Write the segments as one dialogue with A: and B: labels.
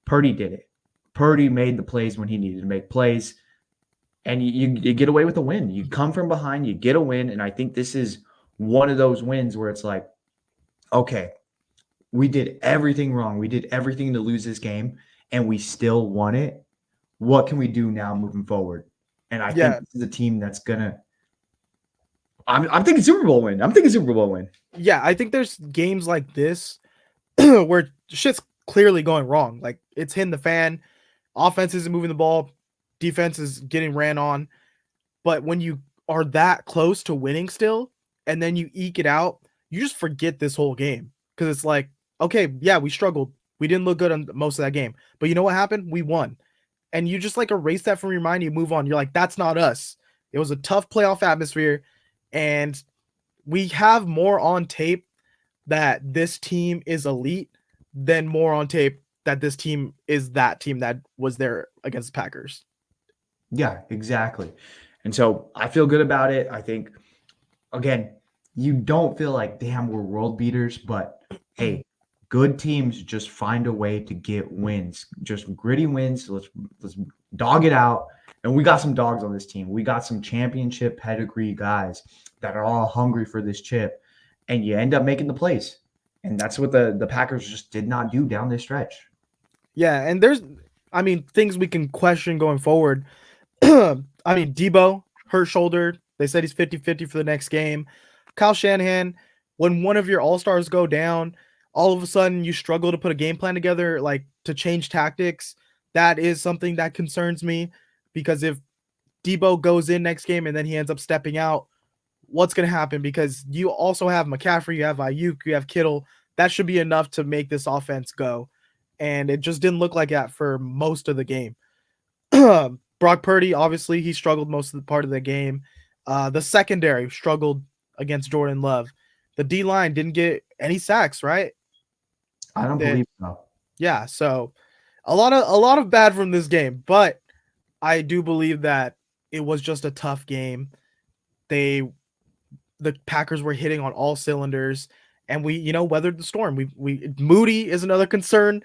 A: Purdy did it. Purdy made the plays when he needed to make plays, and you get away with a win. You come from behind, you get a win, and I think this is one of those wins where it's like, okay, we did everything wrong. We did everything to lose this game, and we still won it. What can we do now moving forward? And I think
B: Yeah,
A: this is a team that's gonna. I'm thinking Super Bowl win. I'm thinking Super Bowl win.
B: yeah. I think there's games like this where shit's clearly going wrong. Like it's hitting the fan. Offense isn't moving the ball. Defense is getting ran on. But when you are that close to winning still, and then you eke it out, you just forget this whole game because it's like, okay, yeah, we struggled. We didn't look good on most of that game, but you know what happened? We won, and you just like erase that from your mind. You move on. You're like, that's not us. It was a tough playoff atmosphere, and we have more on tape that this team is elite than more on tape that this team is that team that was there against the Packers.
A: Yeah, exactly. And so I feel good about it. I think again, you don't feel like damn we're world beaters, but hey, good teams just find a way to get wins, just gritty wins. Let's dog it out. And we got some dogs on this team. We got some championship pedigree guys that are all hungry for this chip, and you end up making the plays. And that's what the Packers just did not do down this stretch.
B: Yeah, and there's, I mean, things we can question going forward. I mean, Debo, hurt shoulder. They said he's 50-50 for the next game. Kyle Shanahan, when one of your all-stars go down, all of a sudden you struggle to put a game plan together, like to change tactics. That is something that concerns me because if Debo goes in next game and then he ends up stepping out, what's going to happen? Because you also have McCaffrey, you have Ayuk, you have Kittle. That should be enough to make this offense go. And it just didn't look like that for most of the game. Brock Purdy, obviously, he struggled most of the part of the game. The secondary struggled against Jordan Love. The D line didn't get any sacks, right?
A: I don't
B: That
A: believe so.
B: yeah, so a lot of bad from this game, but I do believe that it was just a tough game. They the Packers were hitting on all cylinders, and we weathered the storm. We Moody is another concern,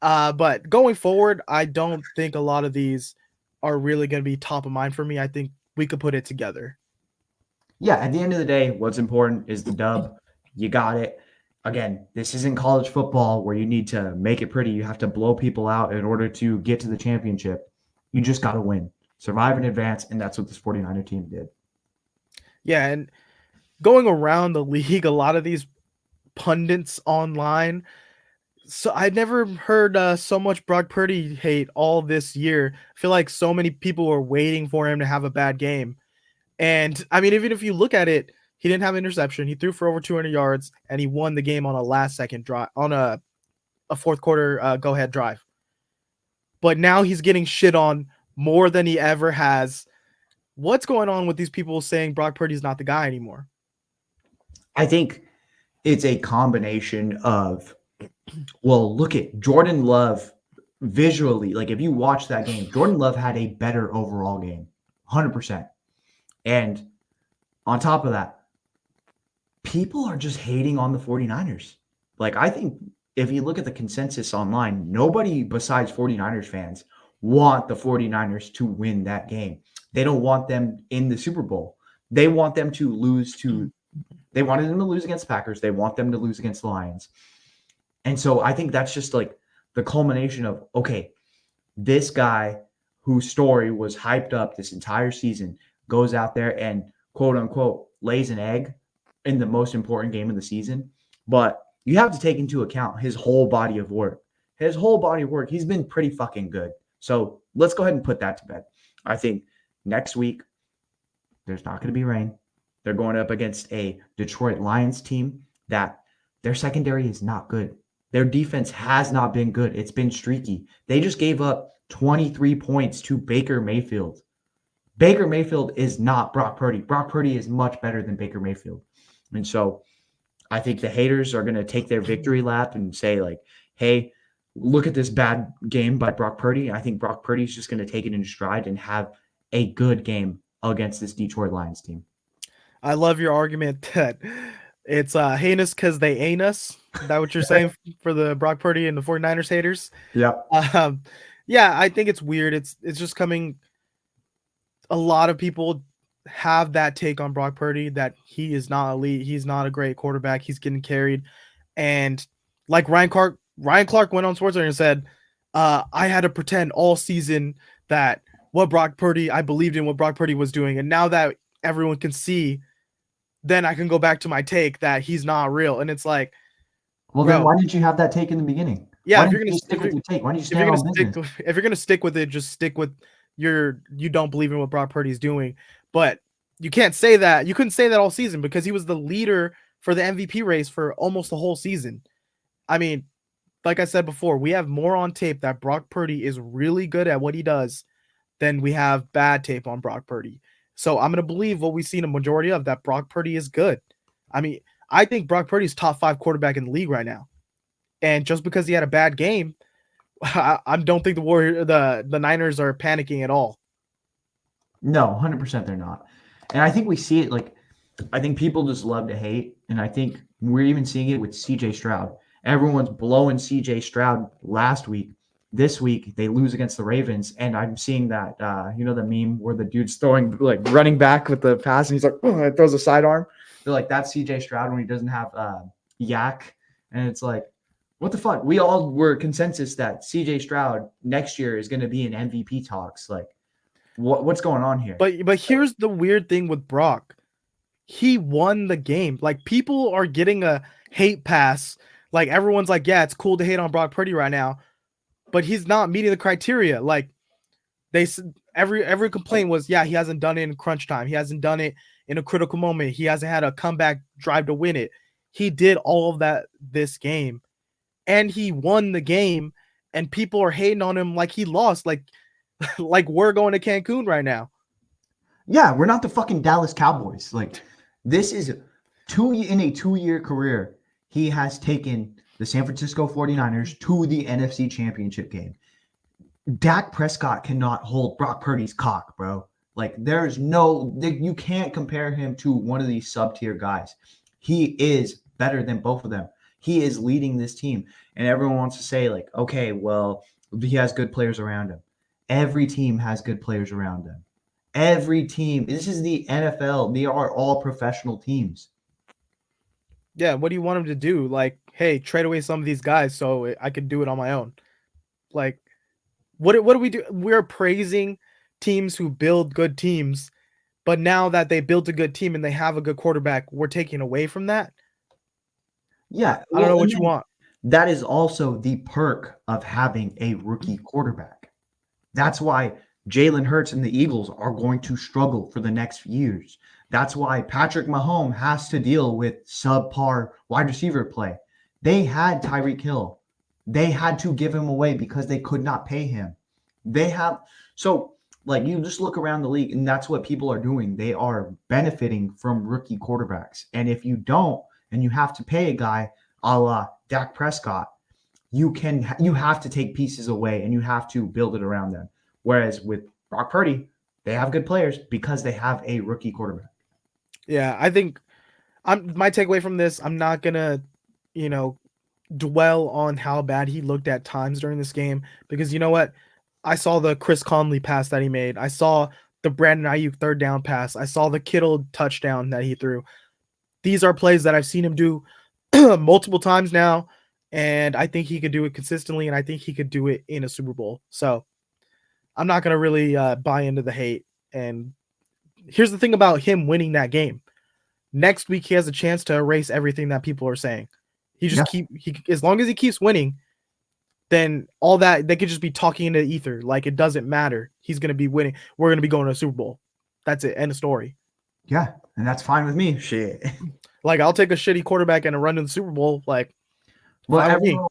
B: but going forward, I don't think a lot of these are really going to be top of mind for me. I think we could put it together.
A: Yeah, at the end of the day, what's important is the dub. You got it. Again, this isn't college football where you need to make it pretty. You have to blow people out in order to get to the championship. You just got to win, survive in advance, and that's what this 49er team did.
B: Yeah, and going around the league, a lot of these pundits online. So I never heard so much Brock Purdy hate all this year. I feel like so many people were waiting for him to have a bad game. And I mean, even if you look at it, he didn't have an interception. He threw for over 200 yards, and he won the game on a last second drive, on a fourth quarter go ahead drive. But now he's getting shit on more than he ever has. What's going on with these people saying Brock Purdy's not the guy anymore?
A: I think it's a combination of, well, look at Jordan Love visually. Like if you watch that game, Jordan Love had a better overall game, 100%. And on top of that, people are just hating on the 49ers. Like, I think if you look at the consensus online, nobody besides 49ers fans want the 49ers to win that game. They don't want them in the Super Bowl. They want them to lose to, they wanted them to lose against the Packers. They want them to lose against the Lions. And so I think that's just like the culmination of, okay, this guy whose story was hyped up this entire season goes out there and quote unquote lays an egg in the most important game of the season. But you have to take into account his whole body of work. His whole body of work, he's been pretty fucking good. So let's go ahead and put that to bed. I think next week, there's not going to be rain. They're going up against a Detroit Lions team that their secondary is not good. Their defense has not been good. It's been streaky. They just gave up 23 points to Baker Mayfield. Baker Mayfield is not Brock Purdy. Brock Purdy is much better than Baker Mayfield. And so I think the haters are going to take their victory lap and say, like, hey, look at this bad game by Brock Purdy. I think Brock Purdy is just going to take it in stride and have a good game against this Detroit Lions team.
B: I love your argument that It's heinous because they ain't us. Is that what you're saying for the Brock Purdy and the 49ers haters?
A: Yep.
B: Um, yeah, I think it's weird. It's just coming. A lot of people have that take on Brock Purdy that he is not elite. He's not a great quarterback. He's getting carried, and like Ryan Clark went on SportsCenter and said, "I had to pretend all season that I believed in what Brock Purdy was doing, and now that everyone can see, then I can go back to my take that he's not real." And it's like,
A: Well, then
B: bro,
A: why didn't you have that take in the beginning?
B: yeah,
A: Why didn't you just stick with your take? Why didn't you stand on business?
B: if you're gonna stick with it, just stick with you don't believe in what Brock Purdy's doing. But you can't say that. You couldn't say that all season because he was the leader for the MVP race for almost the whole season. I mean, like I said before, we have more on tape that Brock Purdy is really good at what he does than we have bad tape on Brock Purdy. So I'm gonna believe what we've seen a majority of, that Brock Purdy is good. I mean, I think Brock Purdy's top 5 quarterback in the league right now. And just because he had a bad game, I don't think the Niners are panicking at all.
A: No, 100% they're not. And I think we see it like I think people just love to hate, and I think we're even seeing it with CJ Stroud. Everyone's blowing CJ Stroud last week. This week they lose against the Ravens, and I'm seeing that the meme where the dude's throwing like running back with the pass, and he's like, oh, throws a sidearm. They're like, that's CJ Stroud when he doesn't have yak, and it's like, what the fuck? We all were consensus that CJ Stroud next year is going to be in MVP talks. Like, what's going on here?
B: But here's the weird thing with Brock. He won the game. Like, people are getting a hate pass. Like, everyone's like, yeah, it's cool to hate on Brock Purdy right now, but he's not meeting the criteria. Like, every complaint was, yeah, he hasn't done it in crunch time. He hasn't done it in a critical moment. He hasn't had a comeback drive to win it. He did all of that this game, and he won the game, and people are hating on him like he lost. Like we're going to Cancun right now.
A: Yeah, we're not the fucking Dallas Cowboys. Like, this is in a 2-year career, he has taken the San Francisco 49ers to the NFC Championship game. Dak Prescott cannot hold Brock Purdy's cock, bro. Like, you can't compare him to one of these sub-tier guys. He is better than both of them. He is leading this team. And everyone wants to say, like, okay, well, he has good players around him. Every team has good players around them. Every team. This is the NFL. They are all professional teams.
B: Yeah, what do you want him to do? Like, hey, trade away some of these guys so I could do it on my own. Like, what do we do? We're praising teams who build good teams, but now that they built a good team and they have a good quarterback, we're taking away from that.
A: Yeah,
B: I don't know what you want.
A: That is also the perk of having a rookie quarterback. That's why Jalen Hurts and the Eagles are going to struggle for the next few years. That's why Patrick Mahomes has to deal with subpar wide receiver play. They had Tyreek Hill. They had to give him away because they could not pay him. You just look around the league, and that's what people are doing. They are benefiting from rookie quarterbacks. And if you don't, and you have to pay a guy a la Dak Prescott, you have to take pieces away and you have to build it around them. Whereas with Brock Purdy, they have good players because they have a rookie quarterback.
B: Yeah, I think my takeaway from this, I'm not gonna, dwell on how bad he looked at times during this game, because you know what? I saw the Chris Conley pass that he made. I saw the Brandon Ayuk third down pass. I saw the Kittle touchdown that he threw. These are plays that I've seen him do multiple times now, and I think he could do it consistently, and I think he could do it in a Super Bowl. So I'm not going to really buy into the hate. And here's the thing about him winning that game. Next week, he has a chance to erase everything that people are saying. As long as he keeps winning, then all that, they could just be talking into the ether. Like, it doesn't matter. He's going to be winning. We're going to be going to a Super Bowl. That's it. End of story.
A: Yeah, and that's fine with me. Shit.
B: Like, I'll take a shitty quarterback and a run to the Super Bowl. Like,
A: well,